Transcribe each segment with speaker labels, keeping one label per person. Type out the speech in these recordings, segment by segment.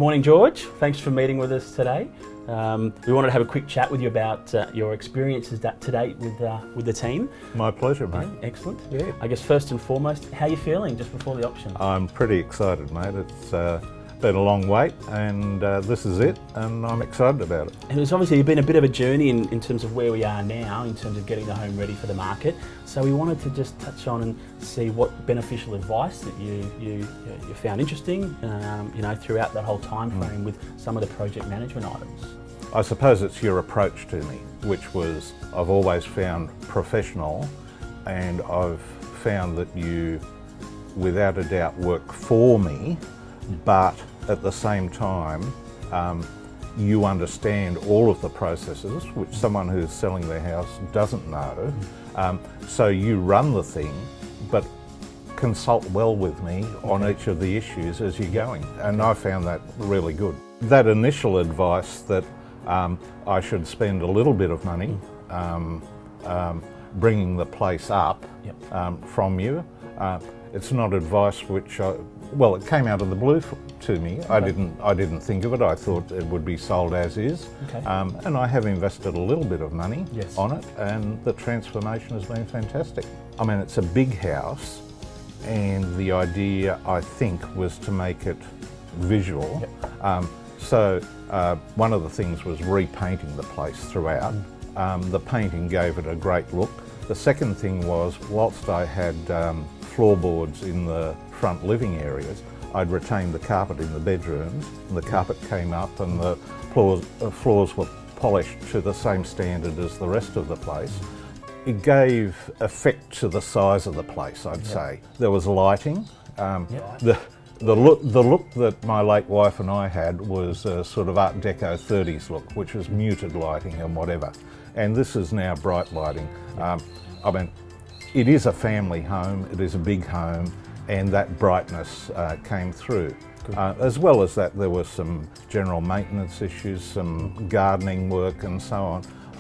Speaker 1: Morning, George. Thanks for meeting with us today. We wanted to have a quick chat with you about your experiences to date with the team.
Speaker 2: My pleasure, mate.
Speaker 1: Yeah, excellent. Yeah. I guess first and foremost, how are you feeling just before the auction?
Speaker 2: I'm pretty excited, mate. It's been a long wait, and this is it, and I'm excited about it.
Speaker 1: And it's obviously been a bit of a journey in terms of where we are now, in terms of getting the home ready for the market. So we wanted to just touch on and see what beneficial advice that you found interesting, throughout that whole time frame with some of the project management items.
Speaker 2: I suppose it's your approach to me, which was I've always found professional, and I've found that you, without a doubt, work for me, but at the same time, you understand all of the processes, which someone who's selling their house doesn't know. So you run the thing, but consult well with me on each of the issues as you're going. And I found that really good. That initial advice that I should spend a little bit of money bringing the place up from you. It's not advice which it came out of the blue to me. Okay. I didn't think of it. I thought it would be sold as is. Okay. And I have invested a little bit of money on it, and the transformation has been fantastic. I mean, it's a big house, and the idea, I think, was to make it visual. So one of the things was repainting the place throughout. The painting gave it a great look. The second thing was, whilst I had floorboards in the front living areas, I'd retained the carpet in the bedrooms, and the carpet came up, and the floors were polished to the same standard as the rest of the place. It gave effect to the size of the place, I'd say. There was lighting. The look that my late wife and I had was a sort of Art Deco 30s look, which was muted lighting and whatever. And this is now bright lighting. I mean, it is a family home, it is a big home, and that brightness came through. As well as that, there were some general maintenance issues, some gardening work and so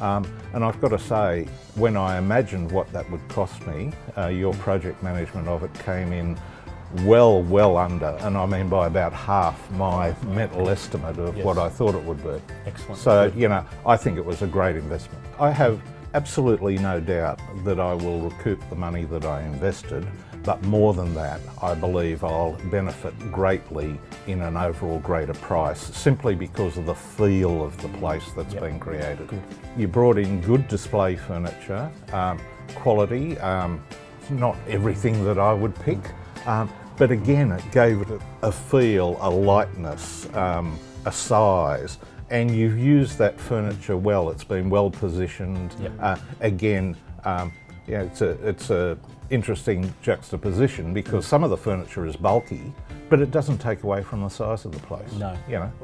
Speaker 2: on. And I've got to say, when I imagined what that would cost me, your project management of it came in well under, and I mean by about half my mental estimate of what I thought it would be.
Speaker 1: Excellent.
Speaker 2: So, I think it was a great investment. I have absolutely no doubt that I will recoup the money that I invested, but more than that, I believe I'll benefit greatly in an overall greater price, simply because of the feel of the place that's been created. Good. You brought in good display furniture, quality, not everything that I would pick, but again, it gave it a feel, a lightness, a size, and you've used that furniture well. It's been well positioned. Again, it's a interesting juxtaposition, because some of the furniture is bulky, but it doesn't take away from the size of the place.
Speaker 1: No.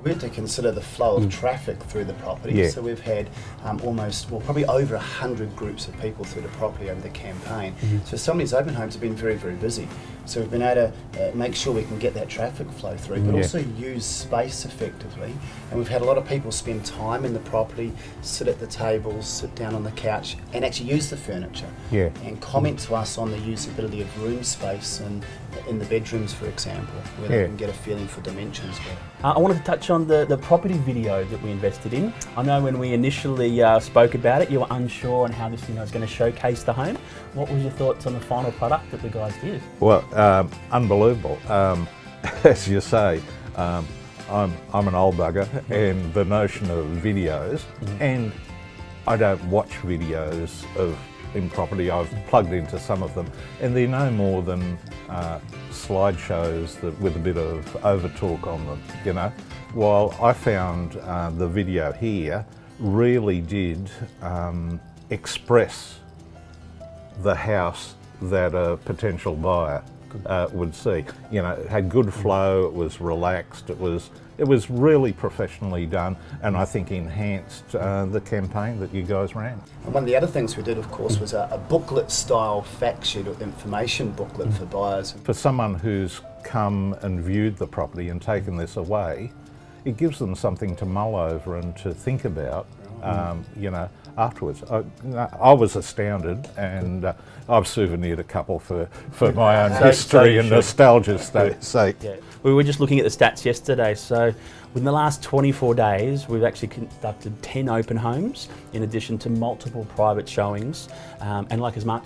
Speaker 3: We had to consider the flow of traffic through the property. So we've had probably over 100 groups of people through the property over the campaign. So some of these open homes have been very, very busy. So we've been able to make sure we can get that traffic flow through, but also use space effectively. And we've had a lot of people spend time in the property, sit at the tables, sit down on the couch, and actually use the furniture. And comment to us on the usability of room space and in the bedrooms, for example, where they can get a feeling for dimensions better.
Speaker 1: I wanted to touch on the property video that we invested in. I know when we initially spoke about it, you were unsure on how this was going to showcase the home. What was your thoughts on the final product that the guys did?
Speaker 2: Well, unbelievable. As you say, I'm an old bugger, and the notion of videos, and I don't watch videos in property. I've plugged into some of them, and they're no more than slideshows with a bit of overtalk on them, While I found the video here really did express the house that a potential buyer would see. It had good flow, it was relaxed, it was really professionally done, and I think enhanced the campaign that you guys ran.
Speaker 3: And one of the other things we did, of course, was a booklet style fact sheet or information booklet for buyers. For
Speaker 2: someone who's come and viewed the property and taken this away, it gives them something to mull over and to think about, afterwards. I was astounded, and I've souvenired a couple for my own history and nostalgia's sake.
Speaker 1: We were just looking at the stats yesterday, so Within the last 24 days, we've actually conducted 10 open homes, in addition to multiple private showings. And like as Mark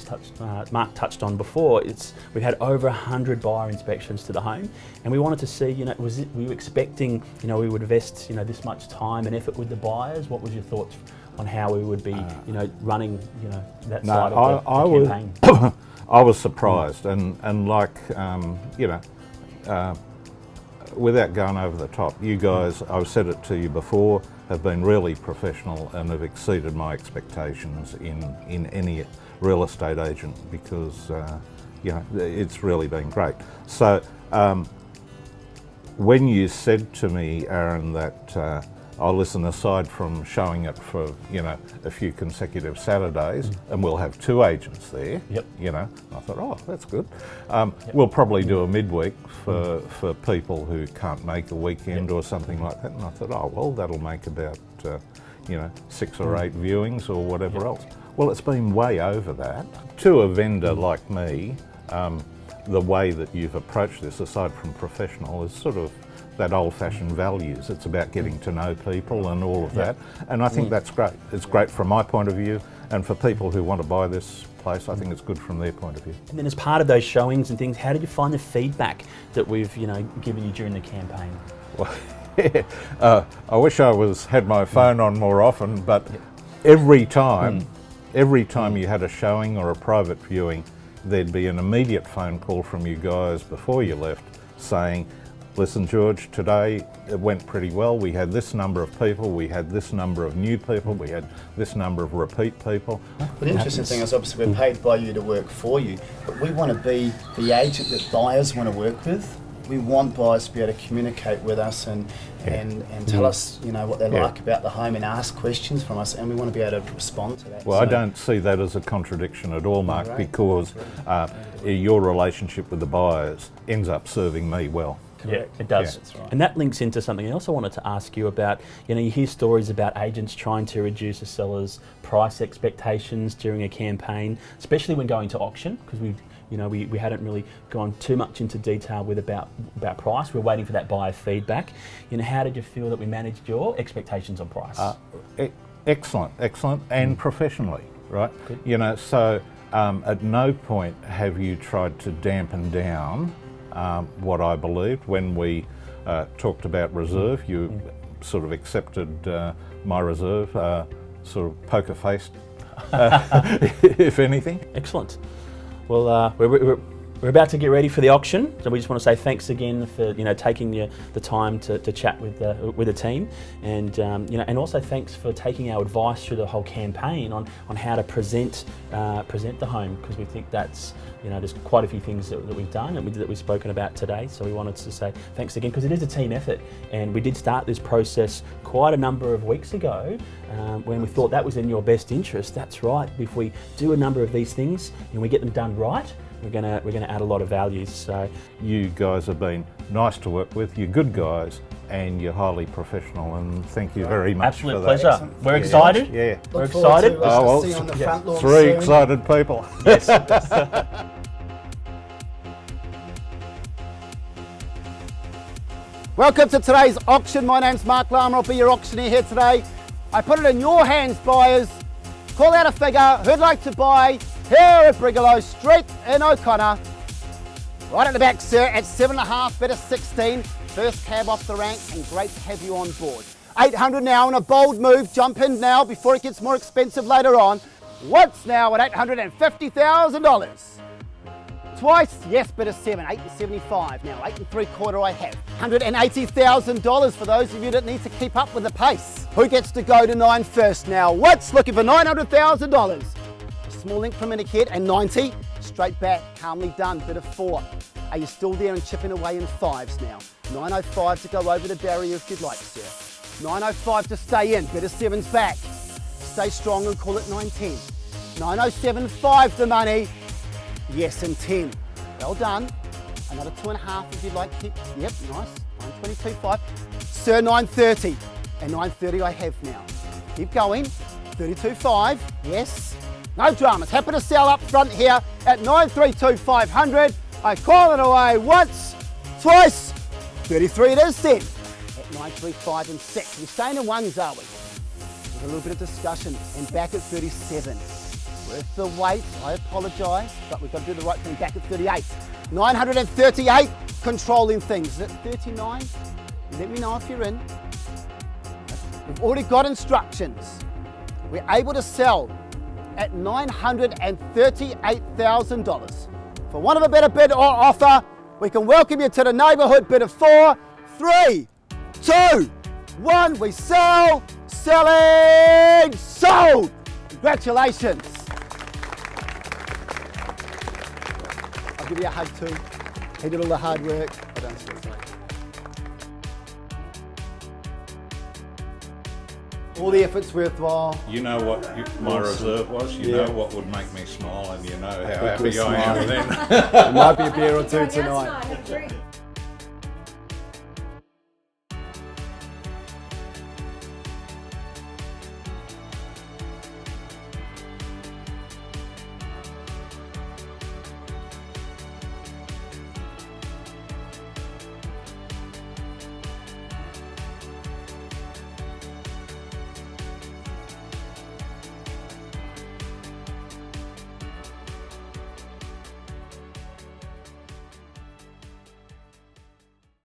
Speaker 1: touched on before, we've had over 100 buyer inspections to the home, and we wanted to see, we were expecting, we would invest, this much time and effort with the buyers. What was your thoughts on how we would be, running, that side of the campaign?
Speaker 2: I was surprised, and like, without going over the top, you guys, I've said it to you before, have been really professional and have exceeded my expectations in any real estate agent, because it's really been great. So when you said to me, Aaron, that I'll listen, aside from showing it for a few consecutive Saturdays, and we'll have 2 agents there.
Speaker 1: Yep.
Speaker 2: I thought, oh, that's good. We'll probably do a midweek for people who can't make a weekend or something like that. And I thought, oh well, that'll make about 6 or 8 viewings or whatever else. Well, it's been way over that. To a vendor like me, the way that you've approached this, aside from professional, is sort of that old-fashioned values. It's about getting to know people and all of that, and I think that's great. It's great from my point of view, and for people who want to buy this place, I think it's good from their point of view.
Speaker 1: And then as part of those showings and things, how did you find the feedback that we've given you during the campaign?
Speaker 2: Well, I wish I had my phone on more often, but every time you had a showing or a private viewing, there'd be an immediate phone call from you guys before you left saying, listen, George, today it went pretty well. We had this number of people, we had this number of new people, we had this number of repeat people.
Speaker 3: Well, the interesting thing is, obviously we're paid by you to work for you, but we want to be the agent that buyers want to work with. We want buyers to be able to communicate with us and tell us, what they like about the home and ask questions from us, and we want to be able to respond to that.
Speaker 2: Well, I don't see that as a contradiction at all, Mark, because your relationship with the buyers ends up serving me well.
Speaker 1: Yeah, it does.
Speaker 3: That's right.
Speaker 1: And that links into something else I wanted to ask you about. You hear stories about agents trying to reduce a seller's price expectations during a campaign, especially when going to auction, because we hadn't really gone too much into detail about price. We're waiting for that buyer feedback. How did you feel that we managed your expectations on price?
Speaker 2: Excellent, and professionally, right?
Speaker 1: Good.
Speaker 2: So at no point have you tried to dampen down what I believed. When we talked about reserve, you sort of accepted my reserve, sort of poker-faced, if anything.
Speaker 1: Excellent. Well, we're about to get ready for the auction, so we just want to say thanks again for taking the time to chat with the team, and also thanks for taking our advice through the whole campaign on how to present the home, because we think that's there's quite a few things that we've done and that we've spoken about today. So we wanted to say thanks again, because it is a team effort, and we did start this process quite a number of weeks ago when we thought that was in your best interest. That's right. If we do a number of these things and we get them done right, we're gonna add a lot of value. So
Speaker 2: you guys have been nice to work with. You're good guys, and you're highly professional. And thank you very much.
Speaker 1: Absolute
Speaker 2: for that.
Speaker 1: pleasure.
Speaker 3: Excellent.
Speaker 1: We're excited.
Speaker 2: Yeah,
Speaker 1: we're excited.
Speaker 3: See you on the front lawn
Speaker 2: 3
Speaker 3: soon.
Speaker 2: excited people.
Speaker 1: Yes.
Speaker 4: Welcome to today's auction. My name's Mark Lama. I'll be your auctioneer here today. I put it in your hands, buyers. Call out a figure who'd like to buy here at Brigalow Street in O'Connor. Right at the back, sir, at 7.5, bid of 16. First cab off the rank, and great to have you on board. 800 now in a bold move. Jump in now before it gets more expensive later on. Once now at $850,000. Twice, yes, bid of 7, 8.75. Now 8.75 I have. $180,000 for those of you that need to keep up with the pace. Who gets to go to 9 first now? What's looking for $900,000? Small increment ahead, and 90. Straight back, calmly done, bid of 4. Are you still there and chipping away in 5s now? 905 to go over the barrier if you'd like, sir. 905 to stay in, bid of 7's back. Stay strong and call it 910. 907.5 the money. Yes, and 10. Well done. Another 2.5 if you'd like. Yep, nice. 922.5. Sir, 930. And 930 I have now. Keep going. 32.5. Yes. No dramas. Happy to sell up front here at 932,500. I call it away once, twice. 33 it is then. At 935 and 6. We're staying in ones, are we? With a little bit of discussion. And back at 37. Worth the wait, I apologise, but we've got to do the right thing. Back at 38. 938, controlling things. Is it 39? Let me know if you're in. We've already got instructions. We're able to sell at $938,000. For want of a better bid or offer, we can welcome you to the neighbourhood bid of 4, 3, 2, 1. We sell, selling, sold. Congratulations. I'll give you a hug too. He did all the hard work. I don't stress. All the effort's worthwhile.
Speaker 2: You know what my reserve was? You know what would make me smile, and you know how
Speaker 4: Good
Speaker 2: happy I am then.
Speaker 4: There might be a beer or two
Speaker 5: Going
Speaker 4: tonight.
Speaker 5: outside, have a drink.